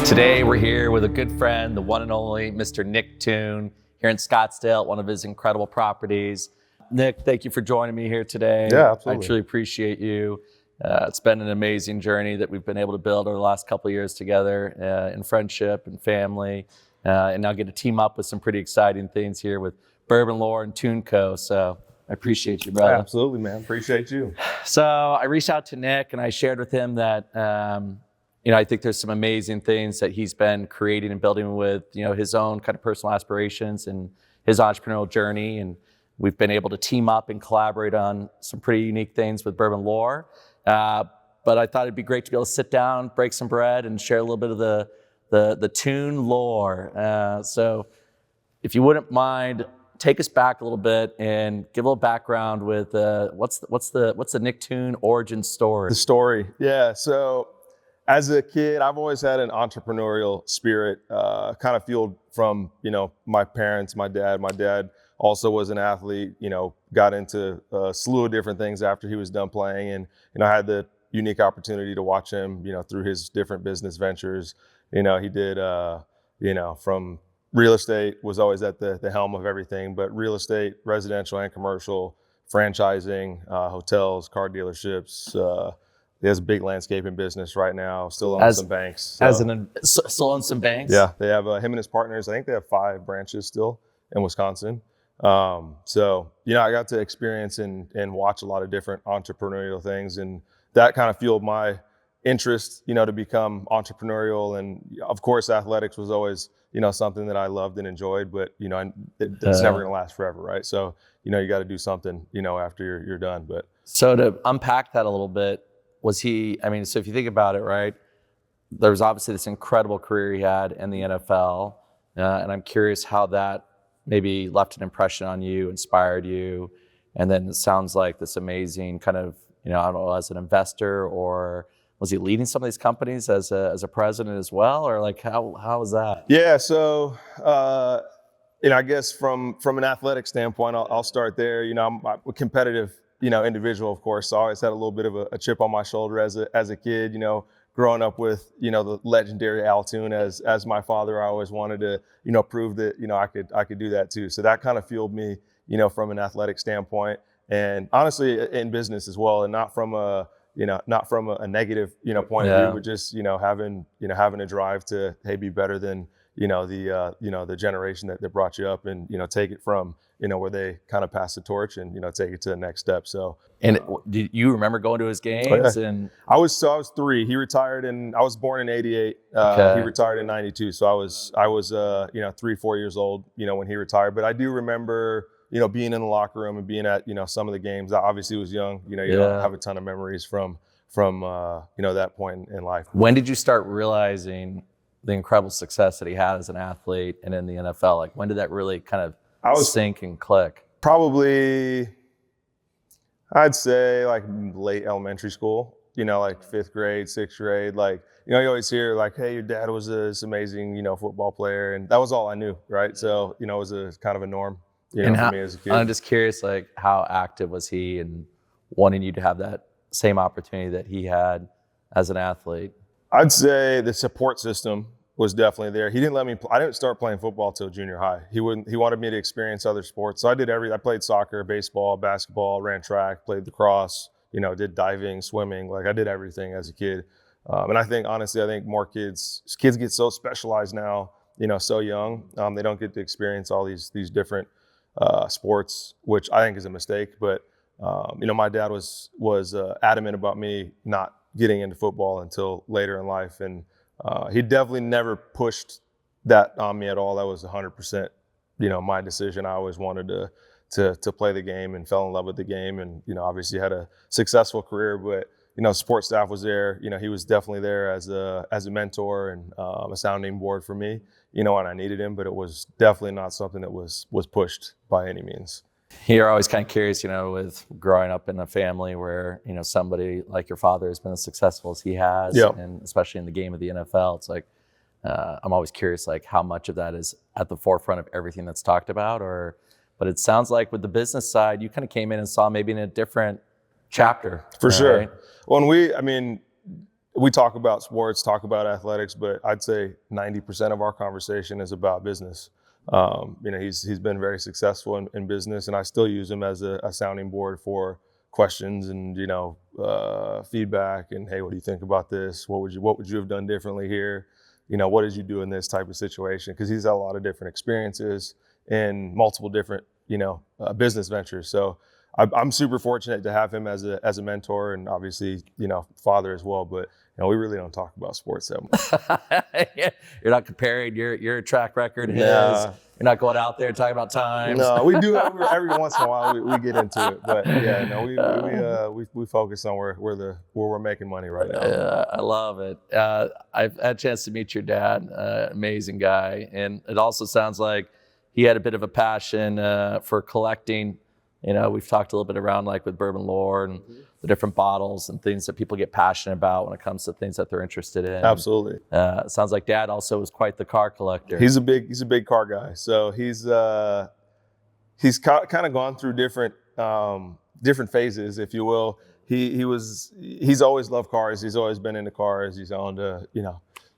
Today we're here with a good friend, the one and only Mr. Nick Toon, here in Scottsdale, one of his incredible properties. Nick, thank you for joining me here today. Yeah, absolutely. I truly appreciate you. It's been an amazing journey that we've been able to build over the last couple of years together in friendship and family, and now get to team up with some pretty exciting things here with Bourbon Lore and ToonCo. So I appreciate you, brother. Absolutely, man. Appreciate you. So I reached out to Nick and I shared with him that I think there's some amazing things that he's been creating and building with, his own kind of personal aspirations and his entrepreneurial journey. And we've been able to team up and collaborate on some pretty unique things with Bourbon Lore. But I thought it'd be great to be able to sit down, break some bread, and share a little bit of the Toon lore. So if you wouldn't mind, take us back a little bit and give a little background with what's the Nick Toon origin story? The story. Yeah. So as a kid, I've always had an entrepreneurial spirit, kind of fueled from, my parents, my dad. My dad also was an athlete, got into a slew of different things after he was done playing. And, I had the unique opportunity to watch him, through his different business ventures. He did, from real estate, was always at the helm of everything, but real estate, residential and commercial, franchising, hotels, car dealerships. He has a big landscaping business right now, still owns some banks. Still owns some banks? Yeah, they have him and his partners. I think they have 5 branches still in Wisconsin. So, I got to experience and watch a lot of different entrepreneurial things, and that kind of fueled my interest, to become entrepreneurial. And of course, athletics was always, something that I loved and enjoyed, but, it's never gonna last forever, right? So, you got to do something, after you're done. But so to unpack that a little bit, so if you think about it, right, there was obviously this incredible career he had in the NFL, and I'm curious how that maybe left an impression on you, inspired you, and then it sounds like this amazing kind of, I don't know, as an investor, or was he leading some of these companies as a president as well, or like how was that? Yeah, so I guess from an athletic standpoint, I'll start there. I'm a competitive individual, of course. So I always had a little bit of a chip on my shoulder as a kid, growing up with, the legendary Al Toon as my father. I always wanted to, prove that, I could do that too. So that kind of fueled me, from an athletic standpoint, and honestly in business as well. And not from a negative, point of view, but just, having a drive to, hey, be better than, the generation that brought you up, and, take it from, where they kind of pass the torch and, take it to the next step. So, and did you remember going to his games? Oh, yeah. And I was 3. He retired, and I was born in '88. Okay. He retired in '92. So I was 3-4 years old, when he retired. But I do remember, being in the locker room and being at, some of the games. I obviously was young, you don't have a ton of memories from that point in life. When did you start realizing the incredible success that he had as an athlete and in the NFL? Like, when did that really kind of sink and click? Probably, I'd say like late elementary school, like 5th grade, 6th grade. Like, you always hear like, hey, your dad was this amazing, football player. And that was all I knew, right? So, it was a kind of a norm, for me as a kid. I'm just curious, like, how active was he in wanting you to have that same opportunity that he had as an athlete? I'd say the support system was definitely there. He didn't let me. I didn't start playing football till junior high. He wanted me to experience other sports. So I did I played soccer, baseball, basketball, ran track, played lacrosse. Did diving, swimming. Like, I did everything as a kid. And I think, honestly, more kids get so specialized now. So young. They don't get to experience all these different sports, which I think is a mistake. But my dad was adamant about me not getting into football until later in life, and he definitely never pushed that on me at all. That was 100%, my decision. I always wanted to play the game and fell in love with the game, and obviously had a successful career. But support staff was there. He was definitely there as a mentor and a sounding board for me. When I needed him, but it was definitely not something that was pushed by any means. You're always kind of curious, with growing up in a family where, somebody like your father has been as successful as he has, and especially in the game of the NFL, it's like, I'm always curious, like, how much of that is at the forefront of everything that's talked about, but it sounds like with the business side, you kind of came in and saw maybe in a different chapter. For sure. Right? When we talk about sports, talk about athletics, but I'd say 90% of our conversation is about business. He's been very successful in business, and I still use him as a sounding board for questions and feedback. And hey, what do you think about this? What would you have done differently here? What did you do in this type of situation? Because he's had a lot of different experiences in multiple different business ventures. So I'm super fortunate to have him as a mentor, and obviously father as well. But we really don't talk about sports that much. You're not comparing your track record to his. Nah. You're not going out there talking about times. No, we do every once in a while. We get into it, but yeah, no, we focus on where we're making money right now. I love it. I've had a chance to meet your dad. Amazing guy, and it also sounds like he had a bit of a passion for collecting. We've talked a little bit around like with Bourbon Lore and the different bottles and things that people get passionate about when it comes to things that they're interested in. Absolutely. It sounds like Dad also was quite the car collector. He's a big car guy. So he's kind of gone through different phases, if you will. He's always loved cars. He's always been into cars. He's owned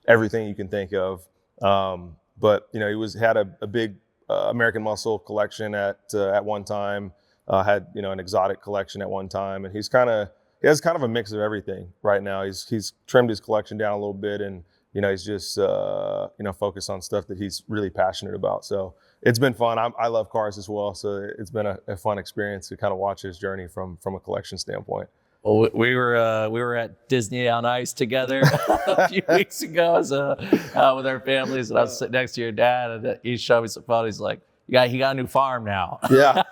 everything you can think of. But he had a big American Muscle collection at one time. Had an exotic collection at one time, and he has kind of a mix of everything right now. He's trimmed his collection down a little bit, and he's just focused on stuff that he's really passionate about. So it's been fun. I love cars as well, so it's been a fun experience to kind of watch his journey from a collection standpoint. Well, we were at Disney on Ice together a few weeks ago with our families, and I was sitting next to your dad, and he showed me some photos. He's like, he got a new farm now. Yeah.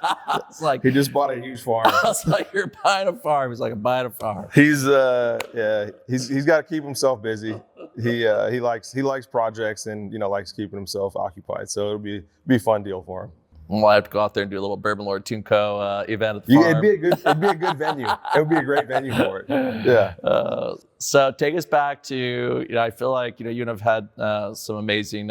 It's like he just bought a huge farm. I was like, you're buying a farm. He's like, I'm buying a farm. He's got to keep himself busy. He likes projects and likes keeping himself occupied. So it'll be a fun deal for him. We'll have to go out there and do a little Bourbon Lore ToonCo event at the farm. It'd be a good venue. It would be a great venue for it. Yeah. So take us back to I feel like you and I've had some amazing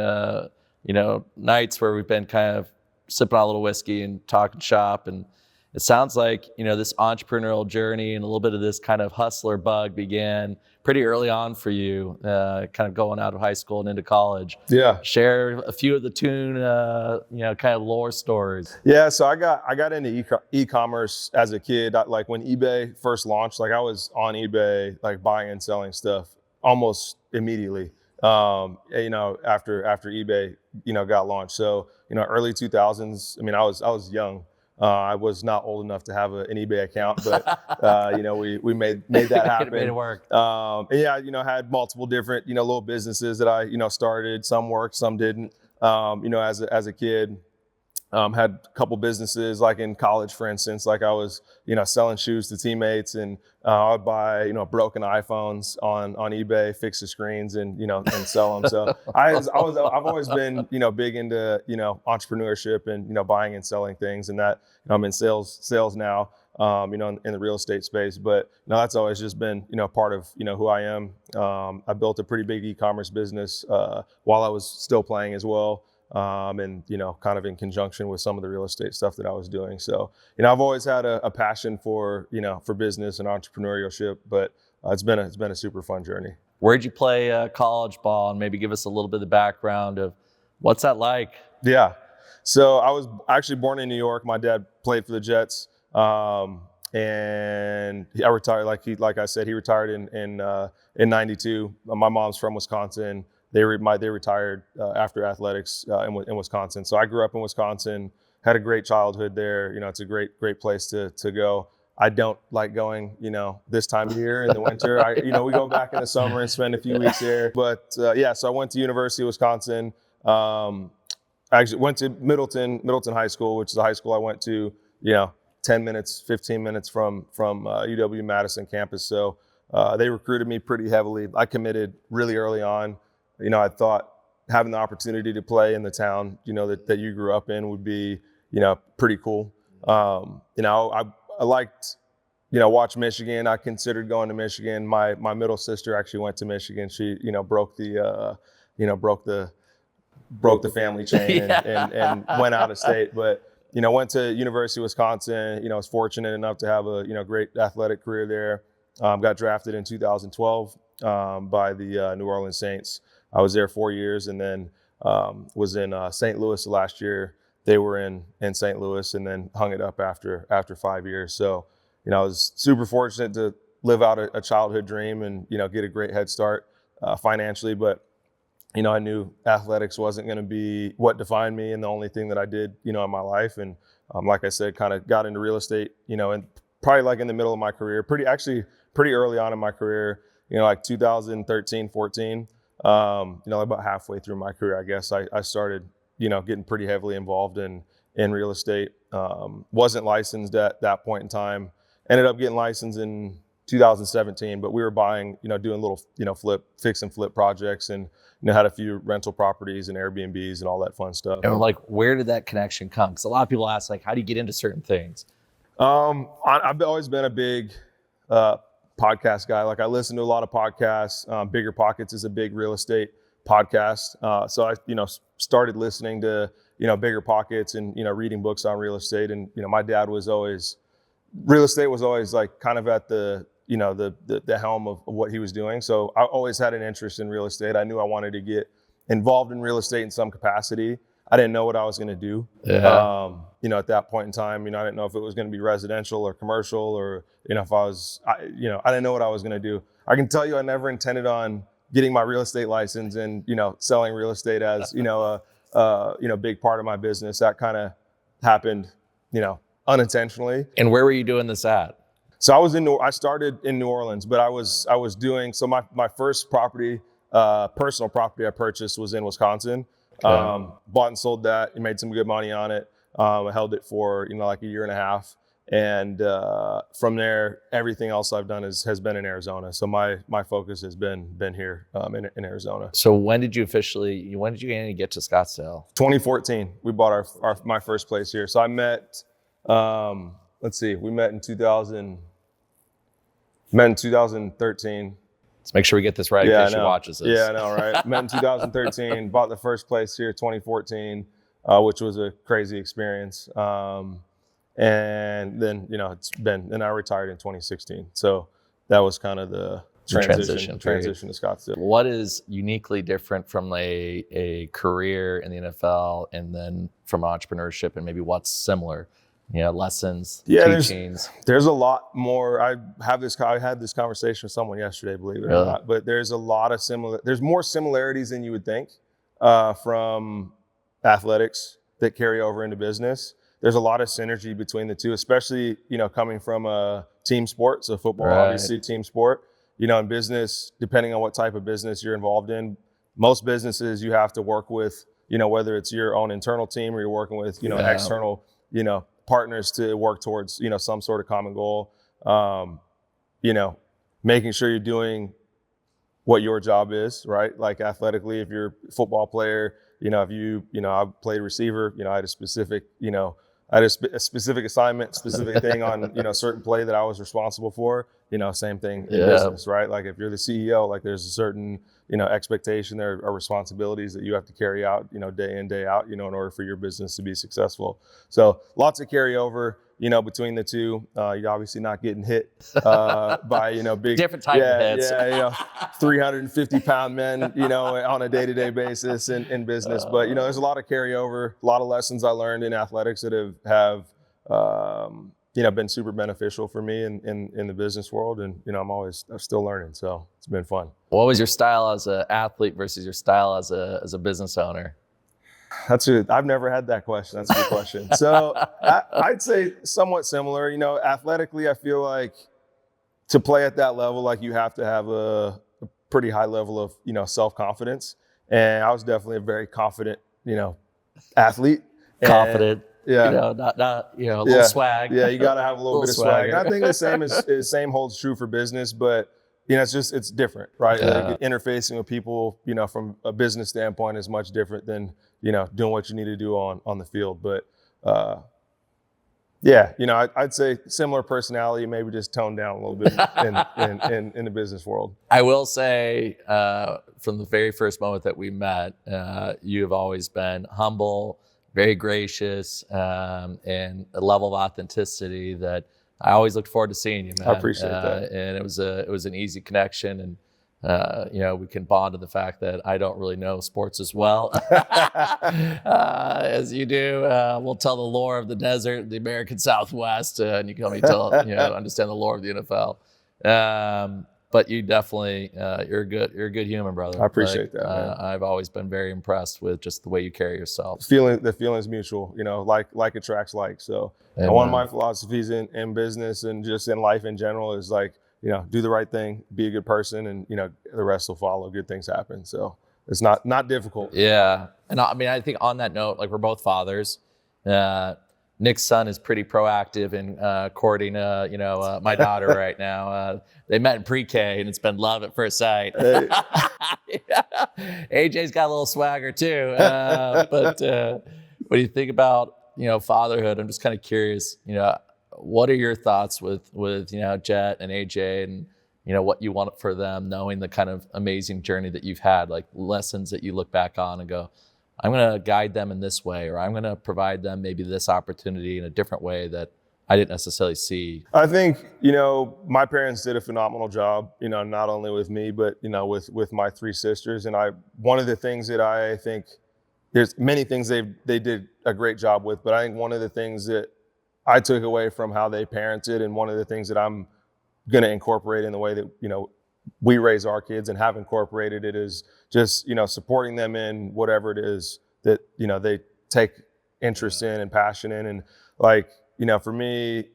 nights where we've been kind of sipping on a little whiskey and talking shop, and it sounds like this entrepreneurial journey and a little bit of this kind of hustler bug began pretty early on for you, kind of going out of high school and into college. Yeah. Share a few of the Toon kind of lore stories. Yeah, so I got into e-commerce as a kid. Like when eBay first launched, like I was on eBay like buying and selling stuff almost immediately. After eBay got launched. So early 2000s. I mean, I was young. I was not old enough to have an eBay account, but we made that happen. Made it work. Had multiple different little businesses that I started. Some worked, some didn't. As a kid. Had a couple businesses like in college, for instance, like I was, selling shoes to teammates, and I would buy, broken iPhones on eBay, fix the screens and sell them. So I've always been, big into, entrepreneurship and, buying and selling things, and that I'm in sales now, in the real estate space. But that's always just been, part of, who I am. I built a pretty big e-commerce business while I was still playing as well. And kind of in conjunction with some of the real estate stuff that I was doing. So, I've always had a passion for business and entrepreneurship, but it's been a super fun journey. Where'd you play college ball, and maybe give us a little bit of the background of what's that like? Yeah. So I was actually born in New York. My dad played for the Jets. And I retired, like I said, he retired in 92. My mom's from Wisconsin. They retired after athletics in Wisconsin. So I grew up in Wisconsin, had a great childhood there. It's a great place to go. I don't like going, this time of year in the winter. We go back in the summer and spend a few weeks there. But so I went to University of Wisconsin. I actually went to Middleton High School, which is the high school I went to, 15 minutes from UW-Madison campus. So they recruited me pretty heavily. I committed really early on. I thought having the opportunity to play in the town, that you grew up in would be, pretty cool. I liked, watch Michigan. I considered going to Michigan. My middle sister actually went to Michigan. She, broke the family chain and went out of state. But, went to University of Wisconsin. Was fortunate enough to have a, great athletic career there. Got drafted in 2012. by the New Orleans Saints. I was there 4 years, and then was in St. Louis last year. They were in St. Louis, and then hung it up after 5 years. So, I was super fortunate to live out a childhood dream and, get a great head start financially. But, I knew athletics wasn't going to be what defined me and the only thing that I did, in my life. And like I said, kind of got into real estate, and probably like in the middle of my career, pretty early on in my career, like 2013, 14, about halfway through my career, I guess I started, getting pretty heavily involved in real estate. Wasn't licensed at that point in time. Ended up getting licensed in 2017, but we were buying, doing little, fix and flip projects, and, had a few rental properties and Airbnbs and all that fun stuff. And like, where did that connection come? Because a lot of people ask, like, how do you get into certain things? I've always been a big podcast guy. Like, I listen to a lot of podcasts. Bigger Pockets is a big real estate podcast. So I, started listening to, Bigger Pockets and, reading books on real estate. And, my dad real estate was always like kind of at the helm of what he was doing. So I always had an interest in real estate. I knew I wanted to get involved in real estate in some capacity. I didn't know what I was going to do. Yeah. At that point in time, I didn't know if it was going to be residential or commercial, or, if I didn't know what I was going to do. I can tell you, I never intended on getting my real estate license and, selling real estate as, a big part of my business. That kind of happened, unintentionally. And where were you doing this at? So I started in New Orleans, but I was doing, so my first property, personal property I purchased was in Wisconsin. Okay. Bought and sold that and made some good money on it. I held it for, like a year and a half. And from there, everything else I've done has been in Arizona. So my focus has been here in Arizona. So when did you get to Scottsdale? 2014, we bought my first place here. So I met, we met in 2013. Let's make sure we get this right in case she watches this. Yeah, I know, right? Met in 2013, bought the first place here 2014, which was a crazy experience. And then, and I retired in 2016. So that was kind of the transition to Scottsdale. What is uniquely different from a career in the NFL and then from entrepreneurship, and maybe what's similar? Lessons, teachings. There's a lot more. I had this conversation with someone yesterday, believe it or not, but there's a lot of there's more similarities than you would think from athletics that carry over into business. There's a lot of synergy between the two, especially, coming from a team sport. So football, obviously a team sport, in business, depending on what type of business you're involved in, most businesses you have to work with, whether it's your own internal team or you're working with, external, partners to work towards, some sort of common goal. Making sure you're doing what your job is, right? Like athletically, if you're a football player, if you, I played receiver, I had a specific, a specific assignment, specific thing on, a certain play that I was responsible for, same thing in business, right? Like if you're the CEO, like there's a certain, expectation, there are responsibilities that you have to carry out, day in, day out, in order for your business to be successful. So lots of carryover, between the two. You're obviously not getting hit by, big different type of hits. 350-pound men, on a day-to-day basis in business. But there's a lot of carryover, a lot of lessons I learned in athletics that have been super beneficial for me in the business world. And I'm still learning, so it's been fun. What was your style as an athlete versus your style as a business owner? I've never had that question. That's a good question. So I'd say somewhat similar. Athletically, I feel like to play at that level, like you have to have a pretty high level of, self-confidence. And I was definitely a very confident, athlete. Confident. Yeah. Not a little swag. Yeah, you got to have a little bit of swag. swagger. And I think the same holds true for business, but it's different, right? Yeah. Like interfacing with people, from a business standpoint is much different than, doing what you need to do on the field. But I'd say similar personality, maybe just toned down a little bit in the business world. I will say from the very first moment that we met, you have always been humble, very gracious, and a level of authenticity that I always looked forward to seeing you, man. I appreciate that. And it was an easy connection, and we can bond to the fact that I don't really know sports as well as you do. We'll tell the lore of the desert, the American Southwest, and you can help me understand the lore of the NFL. But you definitely, you're a good human, brother. I appreciate that, man. I've always been very impressed with just the way you carry yourself. The feeling's mutual, like attracts like. So one of my philosophies in business and just in life in general is like, do the right thing, be a good person, and the rest will follow. Good things happen. So it's not difficult. Yeah, and I think on that note, like we're both fathers. Nick's son is pretty proactive in courting, my daughter right now. They met in pre-K, and it's been love at first sight. Hey. AJ's got a little swagger too. But when you think about, fatherhood, I'm just kind of curious, what are your thoughts with Jet and AJ and, what you want for them, knowing the kind of amazing journey that you've had, like lessons that you look back on and go, I'm going to guide them in this way, or I'm going to provide them maybe this opportunity in a different way that I didn't necessarily see. I think, my parents did a phenomenal job, not only with me, but, with my three sisters. And one of the things that I think, there's many things they did a great job with, but I think one of the things that I took away from how they parented, and one of the things that I'm going to incorporate in the way that, we raise our kids and have incorporated it, is just, supporting them in whatever it is that, they take interest in and passion in. And like, for me,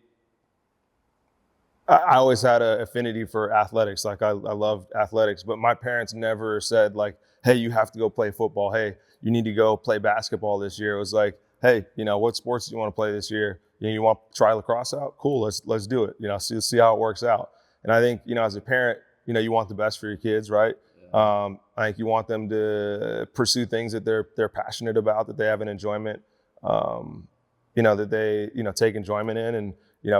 I always had an affinity for athletics. Like I loved athletics, but my parents never said like, hey, you have to go play football. Hey, you need to go play basketball this year. It was like, hey, what sports do you want to play this year? You want to try lacrosse out? Cool, let's do it. See how it works out. And I think, as a parent, you want the best for your kids, right? Yeah. I think you want them to pursue things that they're passionate about, that they have an enjoyment, that they, take enjoyment in. And,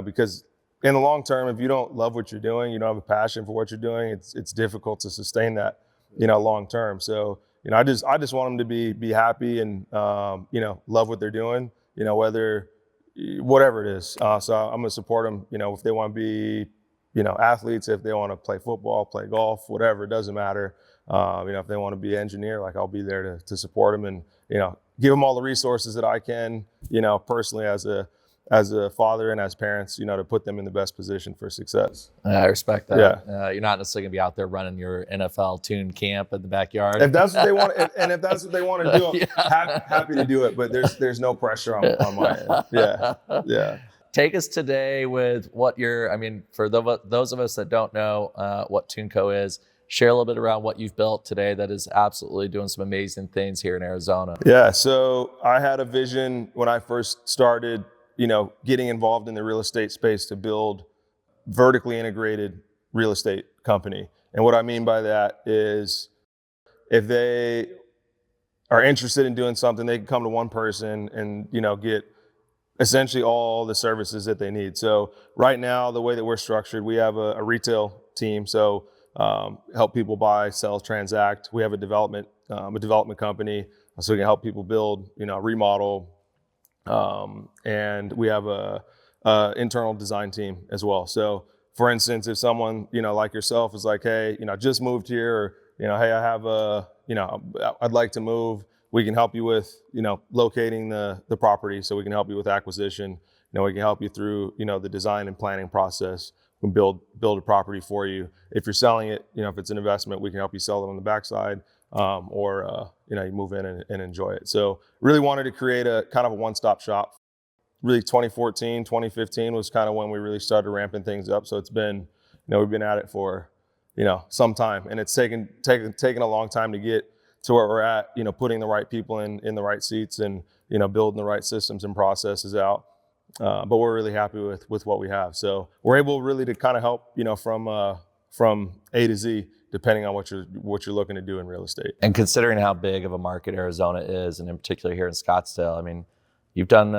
because in the long term, if you don't love what you're doing, you don't have a passion for what you're doing, it's difficult to sustain that, long term. So, I just want them to be happy and, love what they're doing, whatever it is. So I'm going to support them, if they want to be, athletes, if they want to play football, play golf, whatever, it doesn't matter. If they want to be an engineer, like I'll be there to support them and, give them all the resources that I can, personally as a father and as parents, to put them in the best position for success. I respect that. Yeah. You're not necessarily gonna be out there running your NFL Toon camp at the backyard. If that's what they want, and if that's what they want to do, I'm happy to do it. But there's no pressure on my end. Yeah. Take us today with what for those of us that don't know what ToonCo is, share a little bit around what you've built today that is absolutely doing some amazing things here in Arizona. Yeah, so I had a vision when I first started, getting involved in the real estate space to build vertically integrated real estate company. And what I mean by that is if they are interested in doing something, they can come to one person and, get essentially all the services that they need. So right now, the way that we're structured, we have a retail team. So help people buy, sell, transact. We have a development company, so we can help people build, remodel, and we have a internal design team as well. So for instance, if someone, like yourself is like, hey, just moved here, or, hey, I have I'd like to move. We can help you with, locating the property. So we can help you with acquisition. We can help you through, the design and planning process. We can build a property for you. If you're selling it, if it's an investment, we can help you sell it on the backside, or you move in and enjoy it. So really wanted to create a kind of a one-stop shop. Really 2014, 2015 was kind of when we really started ramping things up. So it's been, we've been at it for, some time, and it's taken a long time to get to where we're at, putting the right people in the right seats and, building the right systems and processes out. But we're really happy with what we have. So we're able really to kind of help, from A to Z, depending on what you're looking to do in real estate. And considering how big of a market Arizona is, and in particular here in Scottsdale, you've done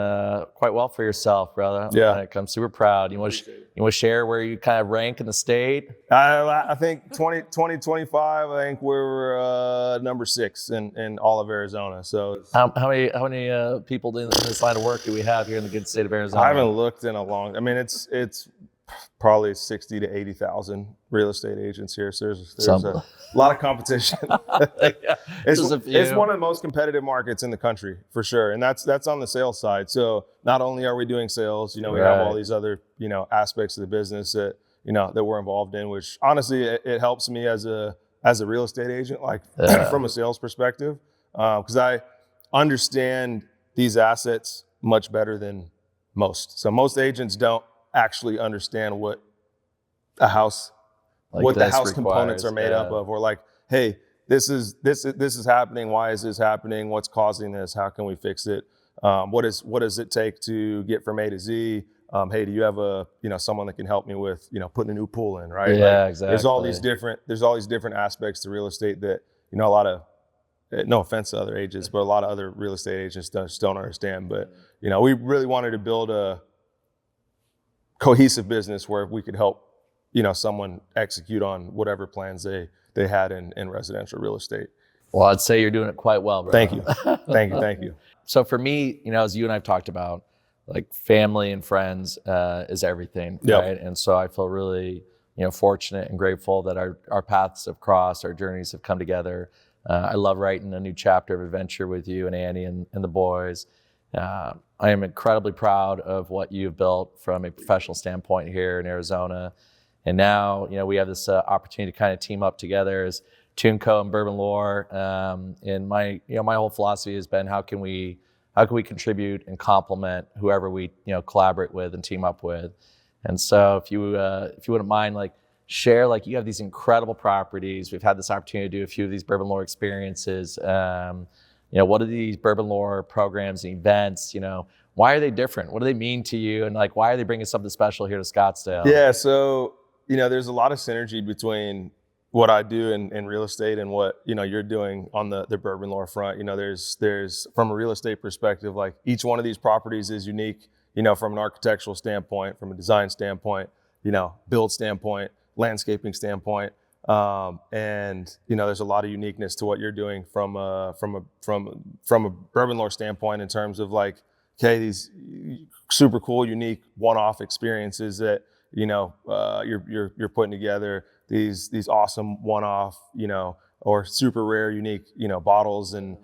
quite well for yourself, brother. Yeah. I'm super proud. You want to share where you kind of rank in the state? I think 2025, I think we're number 6 in all of Arizona. So how many people in this line of work do we have here in the good state of Arizona? I haven't looked in a long. It's probably 60 to 80,000 real estate agents here. So there's a lot of competition. Yeah, it's one of the most competitive markets in the country for sure. And that's on the sales side. So not only are we doing sales, we have all these other, aspects of the business that, that we're involved in, which honestly, it helps me as a real estate agent, like from a sales perspective, because I understand these assets much better than most. So most agents don't actually understand what a house, what the house components are made up of, or like, hey, this is happening. Why is this happening? What's causing this? How can we fix it? What does it take to get from A to Z? Hey, do you have someone that can help me with, putting a new pool in, right? Yeah, exactly. There's all these different aspects to real estate that, a lot of, no offense to other agents, but a lot of other real estate agents don't understand. But, we really wanted to build a cohesive business where we could help, someone execute on whatever plans they had in residential real estate. Well, I'd say you're doing it quite well, bro. Thank you. Thank you. So for me, as you and I've talked about, like family and friends is everything, right? And so I feel really, fortunate and grateful that our paths have crossed, our journeys have come together. I love writing a new chapter of adventure with you and Annie and the boys. I am incredibly proud of what you've built from a professional standpoint here in Arizona. And now, we have this opportunity to kind of team up together as ToonCo and Bourbon Lore. And my whole philosophy has been how can we contribute and complement whoever we collaborate with and team up with. And so if you wouldn't mind, share, you have these incredible properties. We've had this opportunity to do a few of these Bourbon Lore experiences. What are these Bourbon Lore programs and events? Why are they different? What do they mean to you? And why are they bringing something special here to Scottsdale? Yeah, so there's a lot of synergy between what I do in real estate and what you're doing on the Bourbon Lore front. There's from a real estate perspective, each one of these properties is unique. From an architectural standpoint, from a design standpoint, build standpoint, landscaping standpoint. And there's a lot of uniqueness to what you're doing from a Bourbon Lore standpoint in terms of these super cool, unique one-off experiences that you're putting together. These awesome one-off, or super rare, unique, bottles and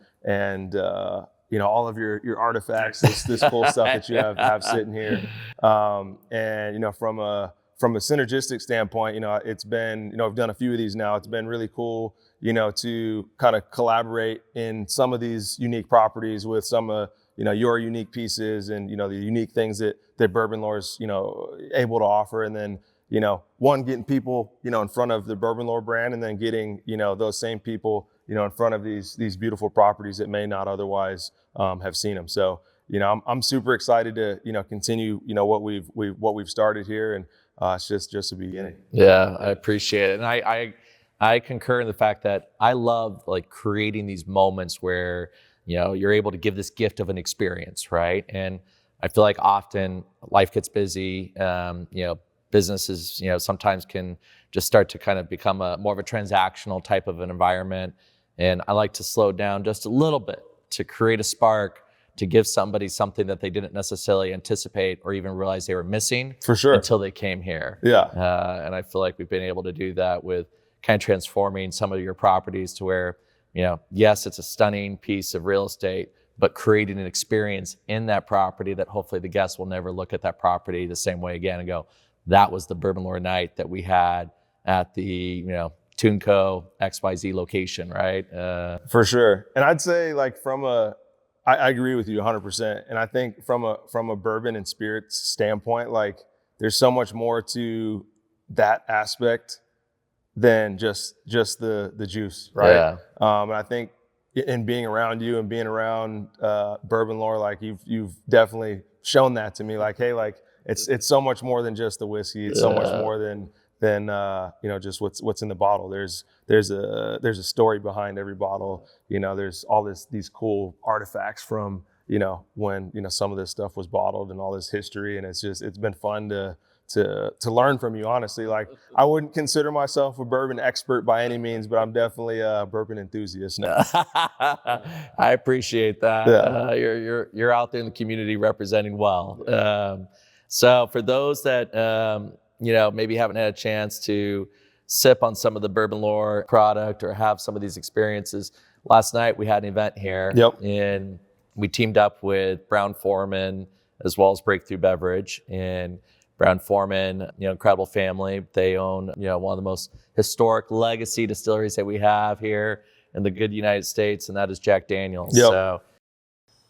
all of your artifacts, this cool stuff that you have sitting here. And from a synergistic standpoint, it's been, I've done a few of these now. It's been really cool, to kind of collaborate in some of these unique properties with some of, your unique pieces and, the unique things that Bourbon Lore is, able to offer. And then, getting people, in front of the Bourbon Lore brand, and then getting, those same people, in front of these beautiful properties that may not otherwise have seen them. So, I'm super excited to, continue, what we've started here. And it's just the beginning. Yeah, I appreciate it. And I concur in the fact that I love creating these moments where, you're able to give this gift of an experience, right? And I feel like often life gets busy, businesses, sometimes can just start to kind of become more of a transactional type of an environment. And I like to slow down just a little bit to create a spark, to give somebody something that they didn't necessarily anticipate or even realize they were missing. For sure. Until they came here. Yeah. And I feel like we've been able to do that with kind of transforming some of your properties to where, yes, it's a stunning piece of real estate, but creating an experience in that property that hopefully the guests will never look at that property the same way again and go, that was the Bourbon Lore night that we had at the, ToonCo XYZ location, right? For sure. And I'd say I agree with you 100%. And I think from a bourbon and spirits standpoint, there's so much more to that aspect than just the juice, right? Yeah. And I think in being around you and being around Bourbon Lore, you've definitely shown that to me. Hey, it's so much more than just the whiskey. It's so much more than just what's in the bottle. There's a story behind every bottle. There's all these cool artifacts from when some of this stuff was bottled and all this history, and it's been fun to learn from you, honestly. I wouldn't consider myself a bourbon expert by any means, but I'm definitely a bourbon enthusiast now. I appreciate that. Yeah. You're out there in the community representing well. So for those that maybe haven't had a chance to sip on some of the Bourbon Lore product or have some of these experiences, last night we had an event here. Yep. And we teamed up with Brown-Forman as well as Breakthrough Beverage. And Brown-Forman, incredible family. They own, one of the most historic legacy distilleries that we have here in the good United States, and that is Jack Daniel's. Yep. So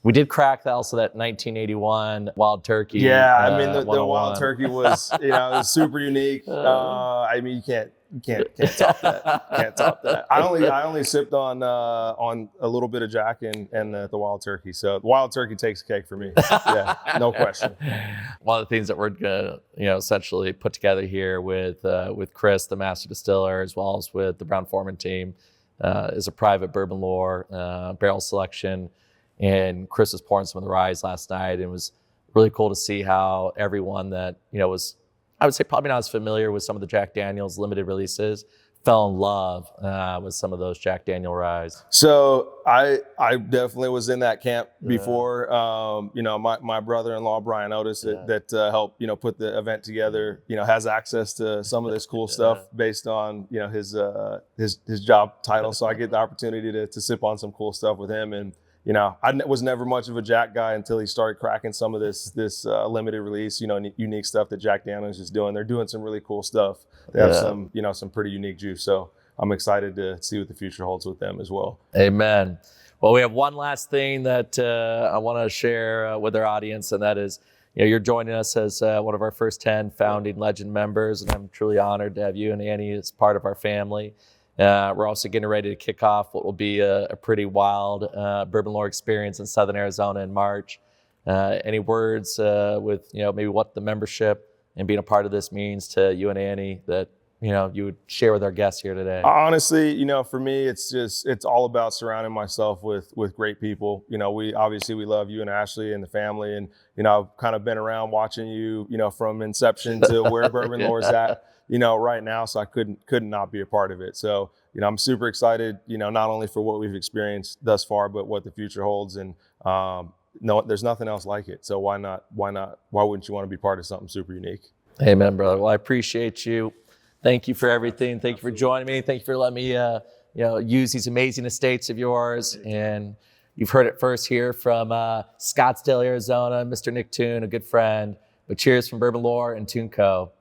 we did crack also that 1981 Wild Turkey. Yeah, I mean the 101. Wild Turkey was, it was super unique. I mean, you can't top that. Can't top that. I only sipped on a little bit of Jack and the Wild Turkey. So the Wild Turkey takes the cake for me. Yeah, no question. One of the things that we're gonna, essentially put together here with Chris, the master distiller, as well as with the Brown-Forman team, is a private Bourbon Lore barrel selection. And Chris was pouring some of the rye last night, and it was really cool to see how everyone that, was, I would say, probably not as familiar with some of the Jack Daniel's limited releases, fell in love with some of those Jack Daniel ryes. So I definitely was in that camp before. My brother-in-law, Brian Otis, that helped, put the event together, has access to some of this cool stuff based on, his job title. So I get the opportunity to sip on some cool stuff with him. And I was never much of a Jack guy until he started cracking some of this limited release, unique stuff that Jack Daniel's is doing. They're doing some really cool stuff. They have some pretty unique juice. So I'm excited to see what the future holds with them as well. Amen. Well, we have one last thing that I want to share with our audience, and that is, you're joining us as one of our first 10 founding Legend members, and I'm truly honored to have you and Annie as part of our family. We're also getting ready to kick off what will be a pretty wild Bourbon Lore experience in Southern Arizona in March. Any words with maybe what the membership and being a part of this means to you and Annie that you would share with our guests here today? Honestly, for me, it's all about surrounding myself with great people. We love you and Ashley and the family, and I've kind of been around watching you, from inception to where Bourbon Lore is at. Right now, so I couldn't not be a part of it. So, I'm super excited, not only for what we've experienced thus far, but what the future holds. And no, there's nothing else like it. So why not? Why wouldn't you want to be part of something super unique? Amen, brother. Well, I appreciate you. Thank you for everything. Thank you for joining me. Thank you for letting me, use these amazing estates of yours. And you've heard it first here from Scottsdale, Arizona, Mr. Nick Toon, a good friend. But cheers from Bourbon Lore and ToonCo.